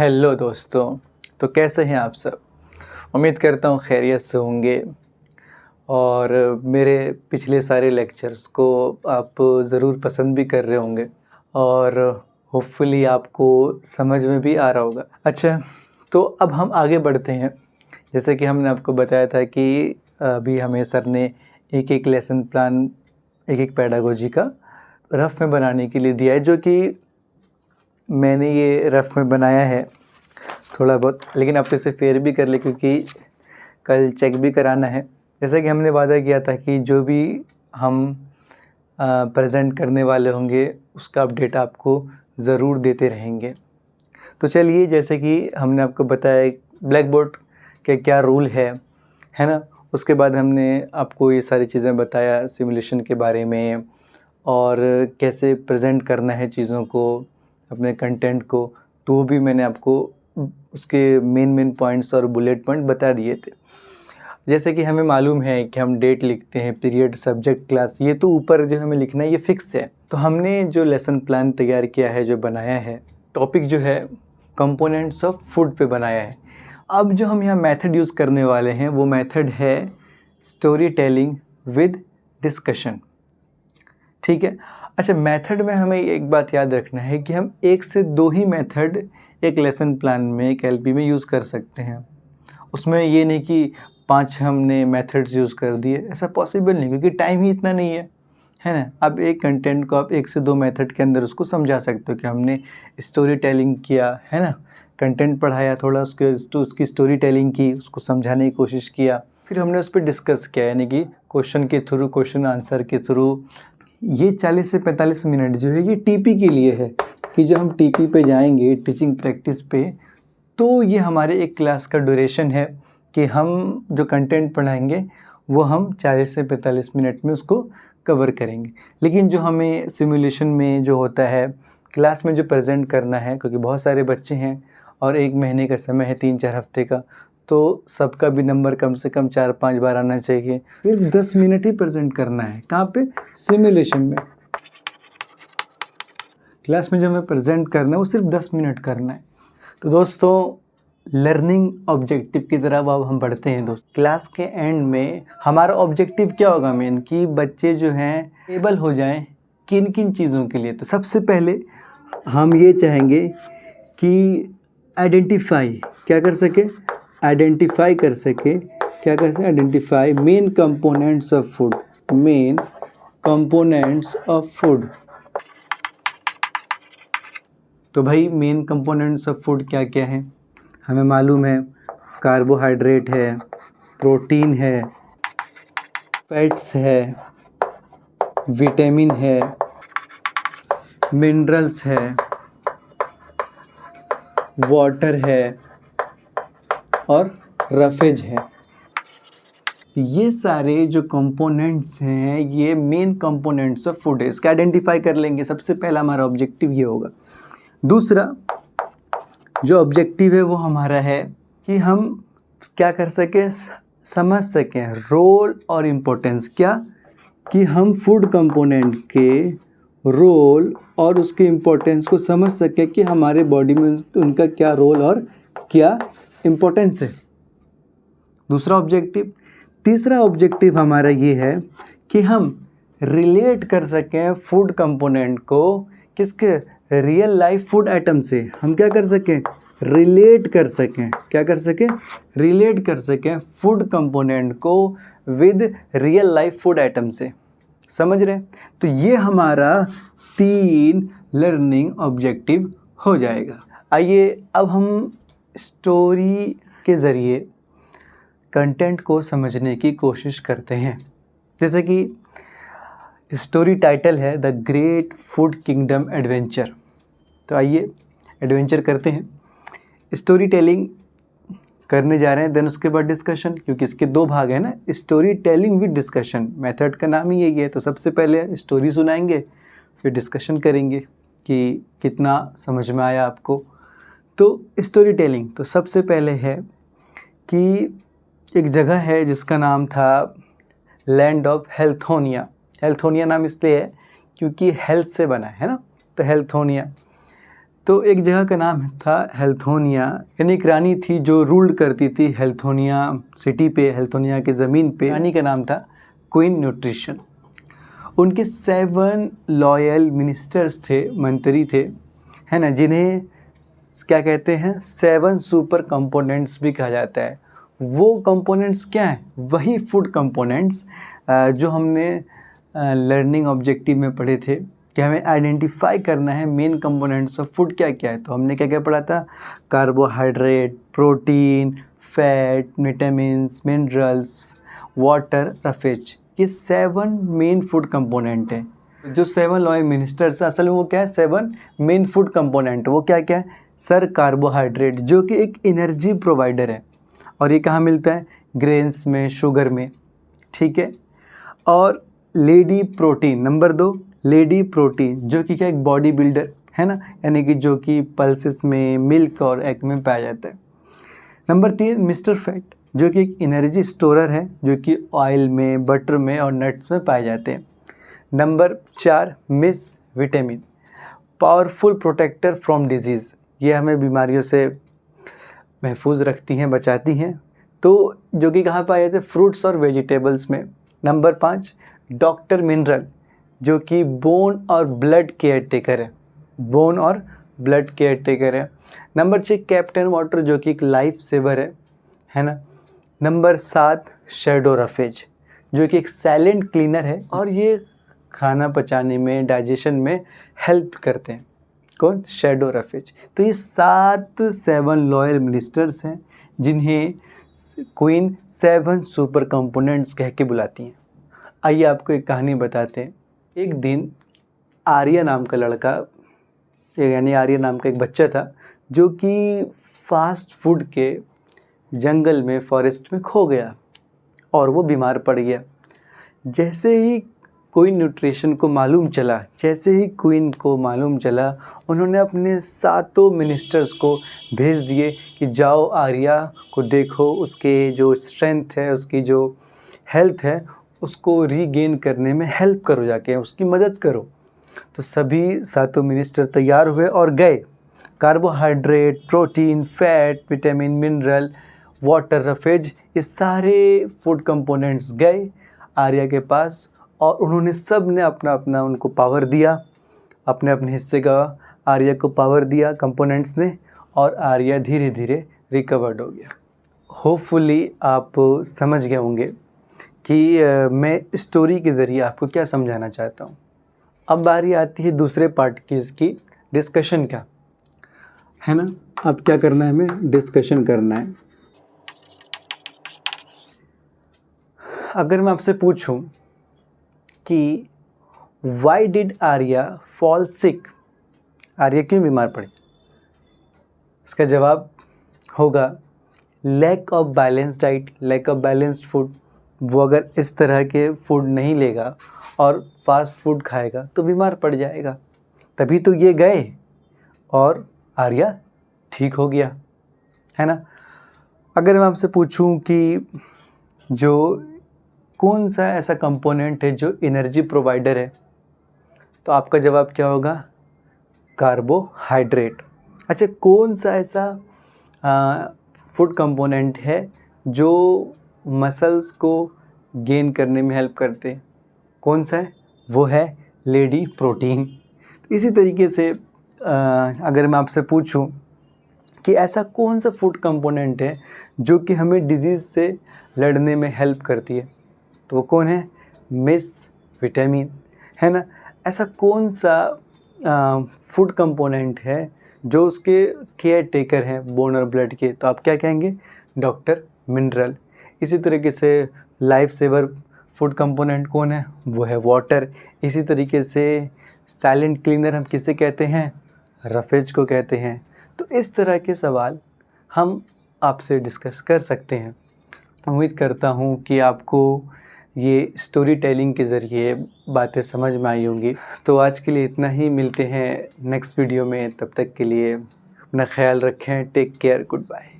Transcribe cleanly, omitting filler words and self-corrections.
Hello दोस्तों। तो कैसे हैं आप सब? उम्मीद करता हूँ खैरियत से होंगे और मेरे पिछले सारे लेक्चर्स को आप ज़रूर पसंद भी कर रहे होंगे और होपफुली आपको समझ में भी आ रहा होगा। अच्छा, तो अब हम आगे बढ़ते हैं। जैसे कि हमने आपको बताया था कि अभी हमें सर ने एक लेसन प्लान, एक पेडागोजी का रफ में बनाने के लिए दिया है, जो कि मैंने ये रफ में बनाया है थोड़ा बहुत, लेकिन आप इसे फेयर भी कर ले क्योंकि कल चेक भी कराना है। जैसा कि हमने वादा किया था कि जो भी हम प्रेजेंट करने वाले होंगे उसका अपडेट आपको ज़रूर देते रहेंगे। तो चलिए, जैसे कि हमने आपको बताया ब्लैक बोर्ड के क्या रूल है ना। उसके बाद हमने आपको ये सारी चीज़ें बताया सिमुलेशन के बारे में और कैसे प्रेजेंट करना है चीज़ों को, अपने कंटेंट को। तो वो भी मैंने आपको उसके मेन पॉइंट्स और बुलेट पॉइंट बता दिए थे। जैसे कि हमें मालूम है कि हम डेट लिखते हैं, पीरियड, सब्जेक्ट, क्लास, ये तो ऊपर जो हमें लिखना है ये फिक्स है। तो हमने जो लेसन प्लान तैयार किया है, जो बनाया है, टॉपिक जो है कंपोनेंट्स ऑफ फूड पे बनाया है। अब जो हम यहाँ मेथड यूज़ करने वाले हैं वो मेथड है स्टोरी टेलिंग विद डिस्कशन। ठीक है। अच्छा, मेथड में हमें एक बात याद रखना है कि हम 1 से 2 ही मेथड एक लेसन प्लान में, एक एलपी में यूज़ कर सकते हैं। उसमें ये नहीं कि 5 हमने मेथड्स यूज़ कर दिए, ऐसा पॉसिबल नहीं, क्योंकि टाइम ही इतना नहीं है ना। अब एक कंटेंट को आप 1 से 2 मेथड के अंदर उसको समझा सकते हो कि हमने स्टोरी टेलिंग किया है ना, कंटेंट पढ़ाया, थोड़ा उसकी स्टोरी टेलिंग की, उसको समझाने की कोशिश किया, फिर हमने उस पर डिस्कस किया, यानी कि क्वेश्चन के थ्रू, क्वेश्चन आंसर के थ्रू। ये 40 से 45 मिनट जो है ये टीपी के लिए है कि जो हम टीपी पे जाएंगे, टीचिंग प्रैक्टिस पे, तो ये हमारे एक क्लास का ड्यूरेशन है कि हम जो कंटेंट पढ़ाएंगे वो हम 40 से 45 मिनट में उसको कवर करेंगे। लेकिन जो हमें सिमुलेशन में जो होता है, क्लास में जो प्रेजेंट करना है, क्योंकि बहुत सारे बच्चे हैं और 1 महीने का समय है, 3-4 हफ्ते का, तो सबका भी नंबर कम से कम 4-5 बार आना चाहिए। फिर 10 मिनट ही प्रेजेंट करना है। कहाँ पे? सिमुलेशन में। क्लास में जो हमें प्रेजेंट करना है वो सिर्फ 10 मिनट करना है। तो दोस्तों, लर्निंग ऑब्जेक्टिव की तरफ अब हम बढ़ते हैं। दोस्त, क्लास के एंड में हमारा ऑब्जेक्टिव क्या होगा मेन, कि बच्चे जो हैं एबल हो जाएं किन किन चीज़ों के लिए। तो सबसे पहले हम ये चाहेंगे कि आइडेंटिफाई क्या कर सके, आइडेंटिफाई कर सके, क्या कर सके, identify main components of food, main components of food. तो भाई, मेन कंपोनेंट्स ऑफ फूड क्या क्या है हमें मालूम है। कार्बोहाइड्रेट है, प्रोटीन है, फैट्स है, विटामिन है, मिनरल्स है, वाटर है और रफेज है। ये सारे जो कंपोनेंट्स हैं ये मेन कंपोनेंट्स ऑफ फूड है। इसका आइडेंटिफाई कर लेंगे। सबसे पहला हमारा ऑब्जेक्टिव ये होगा। दूसरा जो ऑब्जेक्टिव है वो हमारा है कि हम क्या कर सकें, समझ सकें रोल और इम्पोर्टेंस। क्या? कि हम फूड कंपोनेंट के रोल और उसके इम्पोर्टेंस को समझ सकें कि हमारे बॉडी में उनका क्या रोल और क्या इम्पोर्टेंस है। दूसरा ऑब्जेक्टिव। तीसरा ऑब्जेक्टिव हमारा ये है कि हम रिलेट कर सकें फूड कंपोनेंट को किसके, रियल लाइफ फूड आइटम से। हम क्या कर सकें, रिलेट कर सकें। क्या कर सकें? रिलेट कर सकें फूड कंपोनेंट को with real life food item से। समझ रहे? तो ये हमारा 3 लर्निंग ऑब्जेक्टिव हो जाएगा। आइए अब हम स्टोरी के ज़रिए कंटेंट को समझने की कोशिश करते हैं। जैसे कि स्टोरी टाइटल है the great food kingdom adventure. तो आइए एडवेंचर करते हैं, स्टोरी टेलिंग करने जा रहे हैं, देन उसके बाद डिस्कशन, क्योंकि इसके 2 भाग हैं ना, story telling with discussion. Method का नाम ही यही है। तो सबसे पहले स्टोरी सुनाएंगे, फिर डिस्कशन करेंगे कि कितना समझ में आया आपको। तो स्टोरी टेलिंग, तो सबसे पहले है कि एक जगह है जिसका नाम था लैंड ऑफ हेल्थोनिया। हेल्थोनिया नाम इसलिए है क्योंकि हेल्थ से बना है ना, तो हेल्थोनिया। तो एक जगह का नाम था हेल्थोनिया, यानी एक रानी थी जो रूल्ड करती थी हेल्थोनिया सिटी पे, हेल्थोनिया की ज़मीन पे। रानी का नाम था क्वीन न्यूट्रिशन। उनके 7 लॉयल मिनिस्टर्स थे, मंत्री थे, है ना, जिन्हें क्या कहते हैं 7 सुपर कंपोनेंट्स भी कहा जाता है। वो कंपोनेंट्स क्या हैं? वही फूड कंपोनेंट्स जो हमने लर्निंग ऑब्जेक्टिव में पढ़े थे कि हमें आइडेंटिफाई करना है मेन कंपोनेंट्स ऑफ फूड क्या क्या है। तो हमने क्या क्या पढ़ा था? Carbohydrate, protein, fat, vitamins, minerals, water, roughage, ये 7 मेन फूड कंपोनेंट हैं। जो 7 लॉयल मिनिस्टर्स असल में वो क्या है? 7 मेन फूड कंपोनेंट। वो क्या क्या है? सर, कार्बोहाइड्रेट जो कि एक एनर्जी प्रोवाइडर है, और ये कहाँ मिलता है? ग्रेन्स में, शुगर में, ठीक है। और lady protein, number 2 lady protein, जो कि क्या एक बॉडी बिल्डर है ना, यानी कि जो कि पल्सेस में, मिल्क और एग में पाया जाता है। नंबर 3 मिस्टर फैट, जो कि एक एनर्जी स्टोरर है, जो कि ऑयल में, बटर में और नट्स में पाए जाते हैं। Number 4 miss vitamin, powerful protector from disease, ये हमें बीमारियों से महफूज रखती हैं, बचाती हैं। तो जो कि कहाँ पाए जाते हैं? फ्रूट्स और वेजिटेबल्स में। नंबर 5 डॉक्टर मिनरल, जो कि बोन और ब्लड केयर टेकर है, बोन और ब्लड केयर टेकर है। नंबर 6 कैप्टन वाटर, जो कि एक लाइफ सेवर है ना। नंबर 7 शैडो रफेज, जो कि एक साइलेंट क्लीनर है, और ये खाना पचाने में, डाइजेशन में हेल्प करते हैं। कौन? Shadow roughage. तो ये 7 लॉयल मिनिस्टर्स हैं जिन्हें क्वीन 7 सुपर कंपोनेंट्स कह के बुलाती हैं। आइए आपको एक कहानी बताते हैं। एक दिन आर्या नाम का लड़का, यानी आर्या नाम का एक बच्चा था, जो कि फास्ट फूड के जंगल में, फॉरेस्ट में खो गया और वो बीमार पड़ गया। जैसे ही क्वीन न्यूट्रिशन को मालूम चला, उन्होंने अपने 7 मिनिस्टर्स को भेज दिए कि जाओ आर्या को देखो, उसके जो स्ट्रेंथ है, उसकी जो हेल्थ है, उसको रीगेन करने में हेल्प करो, जाके उसकी मदद करो। तो सभी 7 मिनिस्टर तैयार हुए और गए। Carbohydrate, protein, fat, vitamin, mineral, water, roughage, ये सारे फूड कंपोनेंट्स गए आर्या के पास, और उन्होंने सब ने अपना अपना उनको पावर दिया, अपने अपने हिस्से का आर्या को पावर दिया कंपोनेंट्स ने, और आर्या धीरे धीरे रिकवर्ड हो गया। होपफुली आप समझ गए होंगे कि मैं स्टोरी के ज़रिए आपको क्या समझाना चाहता हूँ। अब बारी आती है दूसरे पार्ट की, इसकी डिस्कशन का, है ना। अब क्या करना है? हमें डिस्कशन करना है। अगर मैं आपसे पूछूं कि why did Arya fall sick, Arya क्यों बीमार पड़ी, इसका जवाब होगा lack of balance diet, lack of balanced food. वो अगर इस तरह के फूड नहीं लेगा और फास्ट फूड खाएगा तो बीमार पड़ जाएगा। तभी तो ये गए और आर्या ठीक हो गया, है ना। अगर मैं आपसे पूछूं कि जो कौन सा ऐसा कंपोनेंट है जो एनर्जी प्रोवाइडर है, तो आपका जवाब क्या होगा? कार्बोहाइड्रेट। अच्छा, कौन सा ऐसा फूड कंपोनेंट है जो मसल्स को गेन करने में हेल्प करते हैं? कौन सा है? वो है लेडी प्रोटीन। तो इसी तरीके से अगर मैं आपसे पूछूं कि ऐसा कौन सा फूड कंपोनेंट है जो कि हमें डिजीज़ से लड़ने में हेल्प करती है, तो वो कौन है? मिस विटामिन, है ना। ऐसा कौन सा फूड कंपोनेंट है जो उसके केयर टेकर हैं, बोन और ब्लड के, तो आप क्या कहेंगे? Doctor mineral. इसी तरीके से लाइफ सेवर फूड कंपोनेंट कौन है? वो है वाटर। इसी तरीके से साइलेंट क्लीनर हम किसे कहते हैं? रफेज को कहते हैं। तो इस तरह के सवाल हम आपसे डिस्कस कर सकते हैं। उम्मीद करता हूँ कि आपको ये स्टोरी टेलिंग के ज़रिए बातें समझ में आई होंगी। तो आज के लिए इतना ही, मिलते हैं नेक्स्ट वीडियो में। तब तक के लिए अपना ख्याल रखें। Take care, good bye.